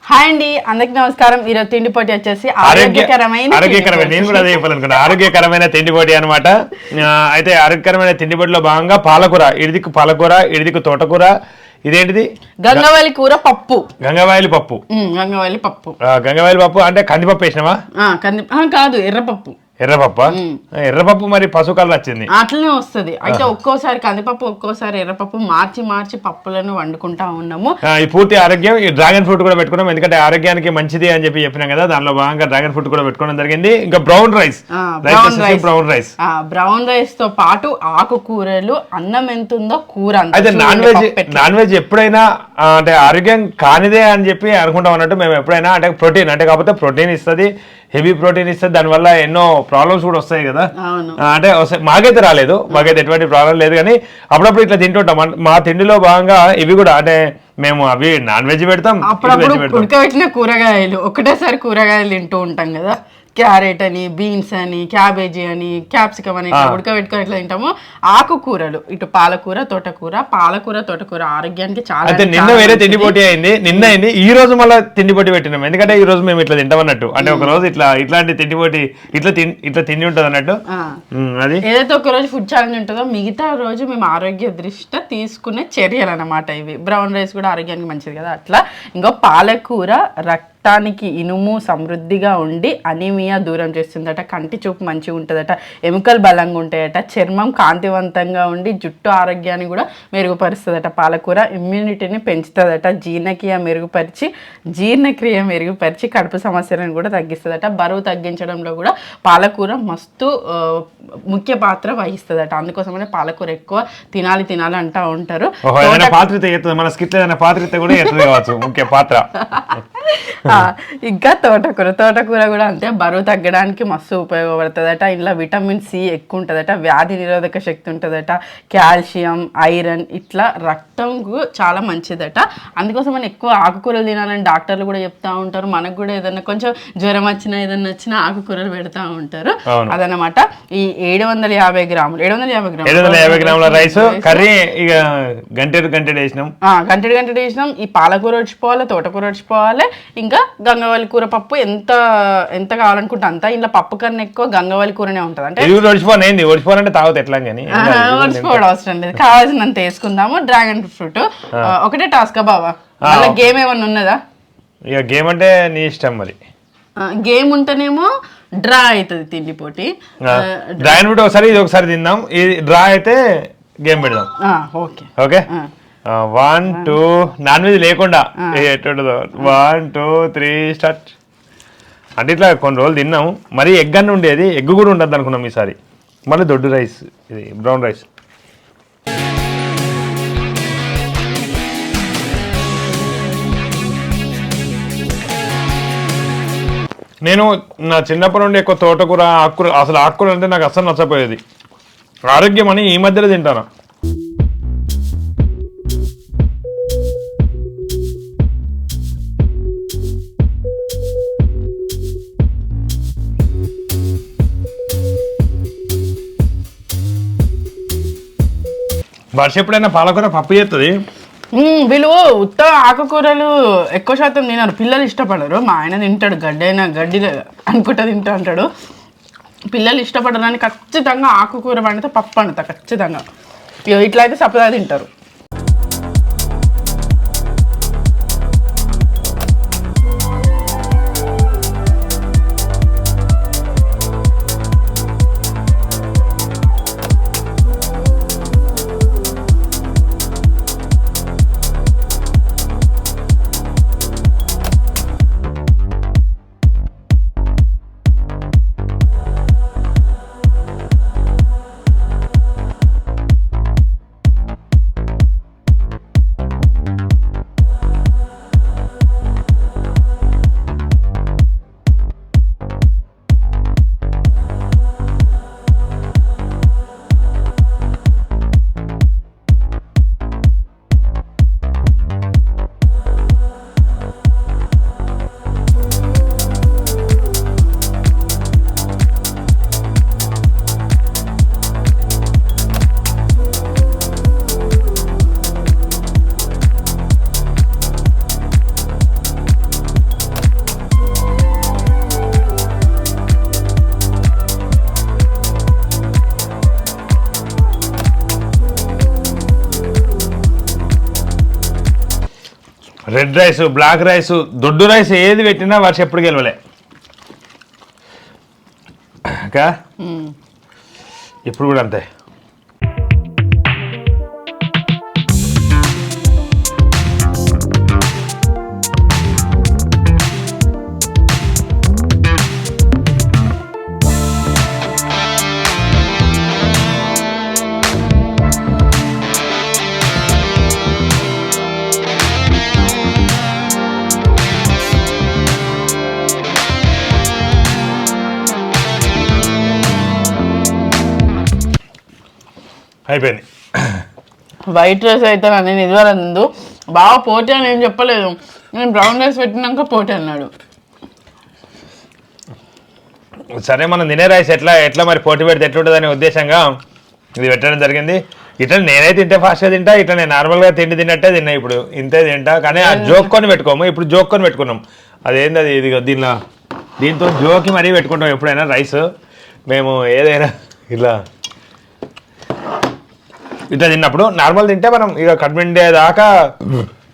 Hi అండి, అందరికి నమస్కారం. ఈరోజు తిండి పోటీ వచ్చేసి ఆరోగ్యకరమైన నేను కూడా అదే చెప్పాలనుకున్నా, ఆరోగ్యకరమైన తిండి పోటీ అనమాట. అయితే ఆరోగ్యకరమైన తిండి పోటీలో భాగంగా పాలకూర, ఇడిదిక్కు పాలకూర, ఇడిదిక్కు తోటకూర, ఇదేంటిది గంగవాలి కూర పప్పు, గంగవాయిలి పప్పు. గంగవాయిలి పప్పు అంటే కందిపప్పు వేసినావా? కాదు, ఎర్రపప్పు. ఎర్రపప్ప, ఎర్రపప్పు మరి పసుపు కలర్ వచ్చింది. అట్లనే వస్తుంది. అయితే ఒక్కోసారి కందిపప్పు, ఒక్కోసారి ఎర్రపప్పు మార్చి మార్చి పప్పులను వండుకుంటా ఉన్నాము. ఈ పూర్తి ఆరోగ్యం, ఈ డ్రాగన్ ఫ్రూట్ కూడా పెట్టుకున్నాం, ఎందుకంటే ఆరోగ్యానికి మంచిది అని చెప్పినాం కదా. దానిలో భాగంగా డ్రాగన్ ఫ్రూట్ కూడా పెట్టుకోవడం జరిగింది. ఇంకా బ్రౌన్ రైస్ బ్రౌన్ రైస్ తో పాటు ఆకుకూరలు, అన్నం ఎంత ఉందో కూర. అయితే నాన్ వెజ్ ఎప్పుడైనా అంటే ఆరోగ్యం కానిదే అని చెప్పి అనుకుంటాం అన్నట్టు. మేము ఎప్పుడైనా అంటే ప్రోటీన్ అంటే కాకపోతే ప్రోటీన్ ఇస్తుంది, హెవీ ప్రోటీన్ ఇస్తుంది. దానివల్ల ఎన్నో ప్రాబ్లమ్స్ కూడా వస్తాయి కదా. అంటే మాకైతే రాలేదు, మాకైతే ఎటువంటి ప్రాబ్లం లేదు. కానీ అప్పుడప్పుడు ఇట్లా తింటుంటాం. మా తిండిలో భాగంగా ఇవి కూడా అంటే మేము అవి నాన్ వెజ్ పెడతాం, ఉడకబెట్టిన కూరగాయలు, ఒకటేసారి కూరగాయలు తింటూ ఉంటాం కదా. క్యారెట్ అని, బీన్స్ అని, క్యాబేజీ అని, క్యాప్సికమ్ అని ఉడకబెట్టుకొని ఎట్లా తింటాము. ఆకుకూరలు, ఇటు పాలకూర, తోటకూర ఆరోగ్యానికి చాలా. అయితే నిన్న వేరే తిండి పోటీ అయింది, నిన్న అయింది. ఈ రోజు మళ్ళీ తిండి పోటీ పెట్టినాం, ఎందుకంటే ఈ రోజు మేము ఇట్లా తింటాం అన్నట్టు. అంటే ఒక రోజు ఇట్లాంటి తిండి పోటీ ఇట్లా తిండి ఉంటుంది అన్నట్టు. అది ఏదైతే ఒక రోజు ఫుడ్ ఛాలెంజ్ ఉంటుందో, మిగతా రోజు మేము ఆరోగ్య దృష్ట్యా తీసుకునే చర్యలు అన్నమాట ఇవి. బ్రౌన్ రైస్ కూడా ఆరోగ్యానికి మంచిది కదా. అట్లా ఇంకో పాలకూర రక్తానికి ఇనుము సమృద్ధిగా ఉండి అనీమియా దూరం చేస్తుందట, కంటి చూపు మంచిగా ఉంటుందట, ఎముకలు బలంగా ఉంటాయట, చర్మం కాంతివంతంగా ఉండి జుట్టు ఆరోగ్యాన్ని కూడా మెరుగుపరుస్తుందట. పాలకూర ఇమ్యూనిటీని పెంచుతుందట, జీర్ణక్రియ మెరుగుపరిచి కడుపు సమస్యలను కూడా తగ్గిస్తుందట. బరువు తగ్గించడంలో కూడా పాలకూర మస్తు ముఖ్య పాత్ర వహిస్తుందట. అందుకోసమనే పాలకూర ఎక్కువ తినాలి అంటూ ఉంటారు. ముఖ్య పాత్ర. ఇంకా తోటకూర కూడా అంతే, బరువు తగ్గడానికి మస్తు ఉపయోగపడుతుందట. ఇంట్లో విటమిన్ సి ఎక్కువ ఉంటుందట, వ్యాధి నిరోధక శక్తి ఉంటుందట, కాల్షియం, ఐరన్, ఇట్లా రక్తంకు చాలా మంచిదట. అందుకోసం మనం ఎక్కువ ఆకుకూరలు తినాలని డాక్టర్లు కూడా చెప్తా ఉంటారు. మనకు కూడా ఏదైనా కొంచెం జ్వరం వచ్చినా ఏదైనా వచ్చినా ఆకుకూరలు పెడతా ఉంటారు. అదనమాట. ఈ 750 గ్రాముల రైస్ కర్రీ ఇక గంటెడు వేసినాం. ఈ పాలకూర వచ్చిపోవాలి, తోటకూర వచ్చిపోవాలి, ఇంకా గంగవాలి కూర పప్పు. ఎంత కావాలనుకుంటే అంత. ఇంట్లో పప్పు కన్నా ఎక్కువ గంగవాలి కూరనే ఉంటుంది. అంటే ఓడిపోవాలంటే తాగుతా ఎట్లా కానీ ఓడిపోవడం అవసరం లేదు, కావాల్సినంత వేసుకుందాము. డ్రాగన్ ఫ్రూట్ ఒకటే టాస్క్ బాబా, మళ్ళీ గేమ్ ఏమన్నా ఉన్నదా? ఇక గేమ్ అంటే నీ ఇష్టం మరి. గేమ్ ఉంటేనేమో డ్రా అవుతుంది తిండి పోటీ. డ్రాగన్ ఫ్రూట్ ఒకసారి ఇది ఒకసారి తిందాం, ఇది డ్రా అయితే గేమ్ పెడదాం. ఓకే 1 2 నాన్ వెజ్ లేకుండా ఎట్టుండదో 1 2 3 స్టార్ట్. అంటే ఇట్లా కొన్ని రోజులు తిన్నాము. మరి ఎగ్ అన్న ఉండేది, ఎగ్ కూడా ఉండద్దు అనుకున్నాం ఈసారి. మళ్ళీ దొడ్డు రైస్, ఇది బ్రౌన్ రైస్. నేను నా చిన్నప్పటి నుండి ఎక్కువ తోటకూర, ఆకుకూర, అసలు ఆకుకూర అంటే నాకు అస్సలు నచ్చపోయేది. ఆరోగ్యం అని ఈ మధ్యలో తింటాను. వర్షం ఎప్పుడైనా పాలకూర పప్పు చేస్తుంది. వీళ్ళు ఉత్త ఆకుకూరలు ఎక్కువ శాతం తినరు, పిల్లలు ఇష్టపడరు. మా ఆయన తింటాడు, గడ్డి అనుకుంటా తింటూ ఉంటాడు. పిల్లలు ఇష్టపడడానికి ఖచ్చితంగా ఆకుకూర వండితే పప్పు వండుతా ఖచ్చితంగా. ఇట్లా అయితే సపదా తింటారు. రెడ్ రైస్, బ్లాక్ రైస్, దొడ్డు రైస్ ఏది పెట్టినా వర్షం ఎప్పుడు గెలవలే. ఇప్పుడు కూడా అంతే. అయిపోయింది. వైట్ రైస్ అయితే నేను ఇదివరకు ముందు బాగా పోటీ అని ఏం చెప్పలేదు, నేను బ్రౌన్ రైస్ పెట్టినాక పోటీ అన్నాడు. సరే మనం తినే రైస్ ఎట్లా మరి పోటీ పెడితే ఎట్లుంటుంది అనే ఉద్దేశంగా ఇది పెట్టడం జరిగింది. ఇట్లా నేనైతే ఇంతే ఫాస్ట్గా తింటా, ఇట్లా నేను నార్మల్గా తిన్నట్టే తిన్నా. ఇప్పుడు ఇంతే తింటా, కానీ ఆ జోక్కొని పెట్టుకోము. ఇప్పుడు జోక్కొని పెట్టుకున్నాం. అదేంది అది ఇది దీంతో జోకి మరీ పెట్టుకుంటాం ఎప్పుడైనా రైస్. మేము ఏదైనా ఇట్లా తిన్నప్పుడు నార్మల్ తింటే మనం ఇక కడుపుండే దాకా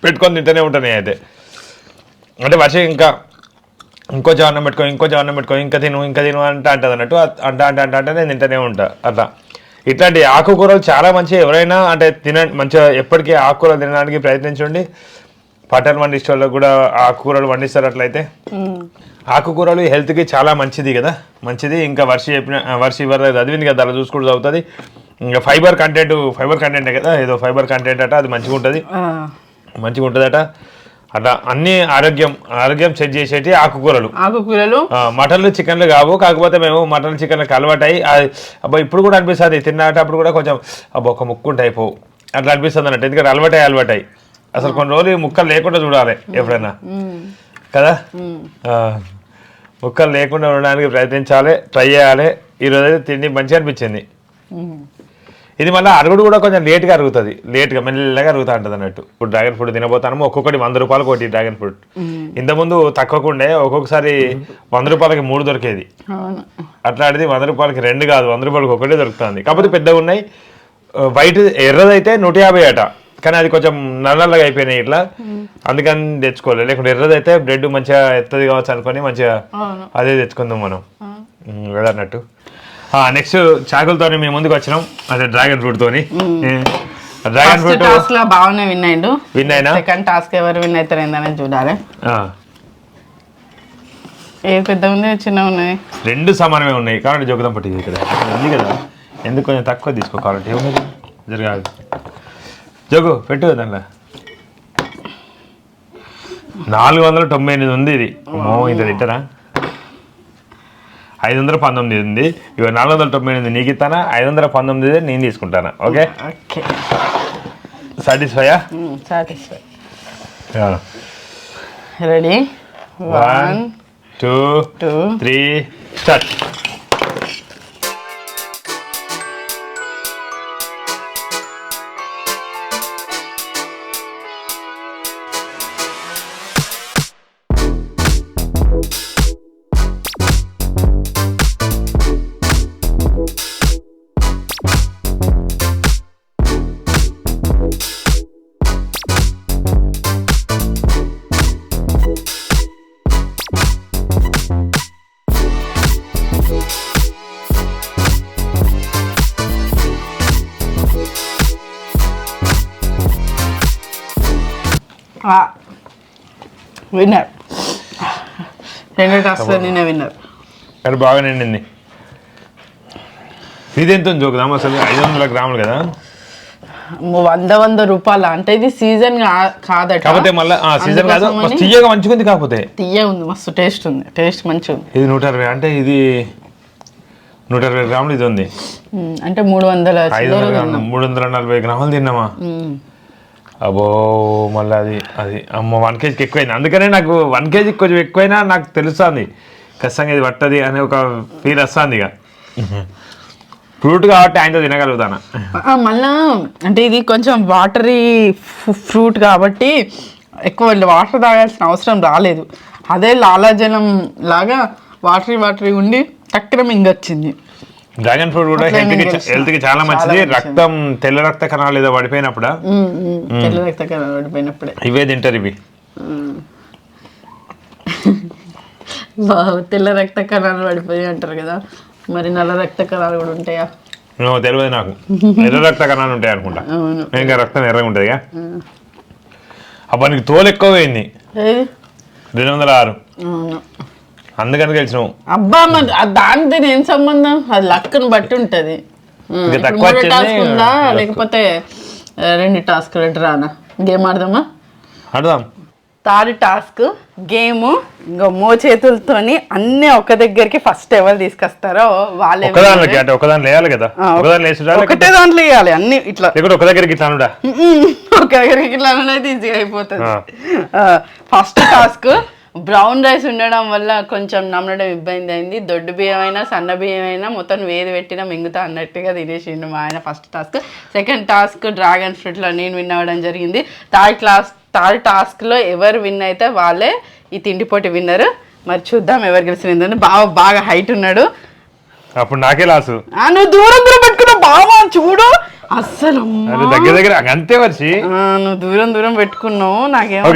పెట్టుకొని తింటూనే ఉంటాను అయితే. అంటే వర్షం ఇంకొంచెం అన్నం పెట్టుకో, ఇంకా తిను అంటుంది అన్నట్టు. అంటే నేను తింటూనే ఉంటా అట్లా. ఇట్లాంటి ఆకుకూరలు చాలా మంచి. ఎవరైనా అంటే మంచిగా ఎప్పటికీ ఆకుకూరలు తినడానికి ప్రయత్నించండి. పట్టణ వండిస్టోళ్ళలో కూడా ఆకుకూరలు పండిస్తారు. అట్లయితే ఆకుకూరలు హెల్త్కి చాలా మంచిది కదా, మంచిది. ఇంకా వర్ష ఇవ్వరు చదివింది కదా, అలా చూసుకుంటూ చదువుతుంది. ఇంకా ఫైబర్ కంటెంటే కదా, ఏదో ఫైబర్ కంటెంట్ అట, అది మంచిగా ఉంటుందట. అట్లా అన్ని ఆరోగ్యం సెట్ చేసేటి ఆకుకూరలు. మటన్లు చికెన్లు కావు. కాకపోతే మేము మటన్ చికెన్లకు అలవాటై అబ్బా ఇప్పుడు కూడా అనిపిస్తుంది తిన్నప్పుడు కూడా కొంచెం అబ్బా ఒక ముక్కు ఉంటే అయిపోవు అట్లా అనిపిస్తుంది అన్నట్టు. ఎందుకంటే అలవాటై అసలు కొన్ని రోజులు ముక్కలు లేకుండా చూడాలి ఎప్పుడైనా కదా. ముక్కలు లేకుండా ఉండడానికి ప్రయత్నించాలి, ట్రై చేయాలి. ఈరోజు అయితే తిండి మంచిగా అనిపించింది. ఇది మళ్ళీ అరుగుడు కూడా కొంచెం లేట్గా అరుగుతుంది, మెల్లగా అరుగుతూ ఉంటుంది అన్నట్టు. ఇప్పుడు డ్రాగన్ ఫ్రూట్ తినబోతాము. ఒక్కొక్కటి 100 రూపాయలు ఒకటి డ్రాగన్ ఫ్రూట్. ఇంతకుముందు తక్కువకుండే, ఒక్కొక్కసారి 100 రూపాయలకి 3 దొరికేది. అట్లాంటిది 100 రూపాయలకి 2 కాదు, 100 రూపాయలకి ఒకటే దొరుకుతుంది. కాకపోతే పెద్దగా ఉన్నాయి. వైట్ ఎర్రదైతే 150 అట, కానీ అది కొంచెం నల్లగా అయిపోయినాయి ఇట్లా, అందుకని తెచ్చుకోలేదు. లేకుంటే ఎర్రదైతే బ్రెడ్ మంచిగా ఎత్తది కావచ్చు అనుకొని మంచిగా అదే తెచ్చుకుందాం మనం అన్నట్టు. నెక్స్ట్ చాకులతో మేము ముందుకు వచ్చినాం, అదే డ్రాగన్ ఫ్రూట్ తోని. డ్రాగన్ ఫ్రూట్ బాగానే విన్ అయినా సెకండ్ టాస్క్ ఎవరు విన్ అవుతారు ఏందని చూడాలి. ఏ పెద్ద ఉంది చిన్న ఉన్నాయి, 2 సమానమే ఉన్నాయి. కాబట్టి జోకుదాం పట్టి ఇక్కడ ఉంది కదా, ఎందుకు కొంచెం తక్కువ తీసుకో కాబట్టి. ఏమున్నది జరగాలి జోగు పెట్టు దాంట్లో. 498 ఉంది ఇది. ఇంత తింటారా? 519 ఉంది. ఇక 498 నీకు ఇస్తానా, 519 నేను తీసుకుంటానా. ఓకే సాటిస్ఫైయా? రెడీ? 1 2 3 స్టార్ట్. విన్నర్. 2 టాస్క్లో నేనే విన్నర్. అది బాగా నిండింది. ఇది ఎంత జోకుదాం అసలు? 500 గ్రాములు కదా, 100 రూపాయలు. అంటే ఇది సీజన్ కాదట, కాకపోతే మళ్ళీ సీజన్ కాదు, తీయగా మంచిగా ఉంది. కాకపోతే తీయగా ఉంది, మస్తు టేస్ట్ ఉంది, టేస్ట్ మంచిగా ఉంది. ఇది 120, అంటే ఇది 120 గ్రాములు ఇది ఉంది. అంటే 340 గ్రాములు తిన్నామా? అబ్బో మళ్ళీ అది అమ్మ 1 కేజీకి ఎక్కువైంది. అందుకనే నాకు 1 కేజీకి కొంచెం ఎక్కువైనా నాకు తెలుస్తుంది ఖచ్చితంగా ఇది పట్టది అనే ఒక ఫీల్ వస్తుంది. ఇక ఫ్రూట్ కాబట్టి ఆయనతో తినగలుగుతాను. మళ్ళా అంటే ఇది కొంచెం వాటరీ ఫ్రూట్ కాబట్టి ఎక్కువ వాటర్ తాగాల్సిన అవసరం రాలేదు. అదే లాలాజలం లాగా వాటరీ ఉండి టక్కున మింగొచ్చింది. డ్రాగన్ ఫ్రూట్ కూడా హెల్త్ కి చాలా మంచిది. తెల్ల రక్త కణాలు ఏదో పడిపోయినప్పుడే ఇవే తింటారు. ఇవి తెల్ల రక్త కణాలు పడిపోయి అంటారు కదా, మరి నల్ల రక్త కణాలు కూడా ఉంటాయా? తెలియదు నాకు. ఎర్ర రక్త కణాలు ఉంటాయి అనుకుంటా. ఇంకా రక్తం ఎర్రగా ఉంటుంది. అబ్బా నీకు తోలు ఎక్కువ పోయింది. 206. అందుకని గెలిచినావు. అబ్బా మరి దానితో ఏం సంబంధం? అది లక్కను బట్టి ఉంటది. టాస్క్ ఉందా లేకపోతే 2 టాస్క్ రానా? గేమ్ ఆడదామా? ఆడదాం. తాడు టాస్క్ గేమ్. ఇంకా చేతులతోని అన్ని ఒక దగ్గరికి ఫస్ట్ ఎవరు తీసుకొస్తారో వాళ్ళే. ఒకదాని వేయాలి కదా, ఒకటే దాంట్లో వేయాలి అన్ని ఇట్లా. ఒక దగ్గరికి ఇట్లా ఒక దగ్గరికి ఇట్లా అనేది ఈజీగా అయిపోతుంది. ఫస్ట్ టాస్క్ బ్రౌన్ రైస్ ఉండడం వల్ల కొంచెం నమ్మడం ఇబ్బంది అయింది. దొడ్డు బియ్యం అయినా సన్న బియ్యం అయినా మొత్తం వేది పెట్టినా మింగుతా అన్నట్టుగా తినేసిండు మా ఆయన first task. Second task dragon ఫ్రూట్లో నేను విన్ అవ్వడం జరిగింది. థర్డ్ టాస్క్లో ఎవరు విన్ అయితే వాళ్ళే ఈ తిండి పోటీ విన్నరు. మరి చూద్దాం ఎవరు గెలిచిందని. బాగా హైట్ ఉన్నాడు. అప్పుడు నాకే లాసు. నువ్వు దూరం పెట్టుకున్నావు బావా, చూడు అస్సలు దగ్గర అంతే వచ్చి నువ్వు దూరం పెట్టుకున్నావు. నాకేమో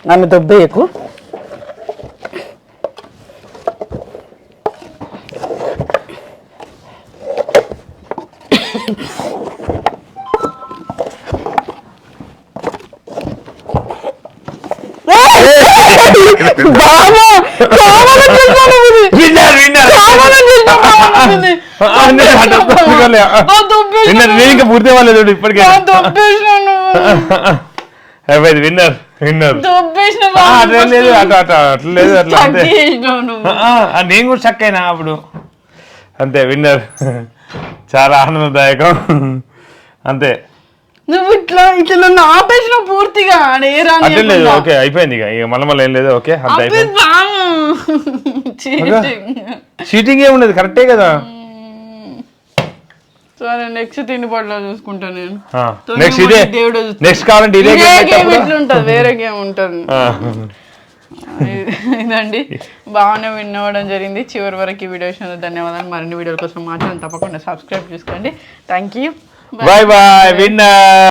నన్ను దొబ్బేయకు. పూర్తి వాళ్ళు ఇప్పటికే విన్నర్ నేను కూడా షక్ అయినా అప్పుడు. అంతే విన్నర్. చాలా ఆనందదాయకం. అంతే. నువ్వు ఇట్లా నన్ను ఆపేసిన పూర్తిగా. ఓకే అయిపోయింది. ఇక మళ్ళీ ఏం లేదు. ఓకే అంతే చీటింగ్ ఏముండదు. కరెక్టే కదా. సరే నెక్స్ట్ తిండి పట్ల చూసుకుంటా నేను. నెక్స్ట్ కావాలంటే ఉంటుంది, వేరే గేమ్ ఉంటుంది. ఇదండి బాగానే విన్ అవ్వడం జరిగింది. చివరి వరకు ఈ వీడియో చూసినందుకు ధన్యవాదాలు. మరిన్ని వీడియోల కోసం మాత్రం తప్పకుండా సబ్స్క్రైబ్ చేసుకోండి. Thank you. Bye bye winner.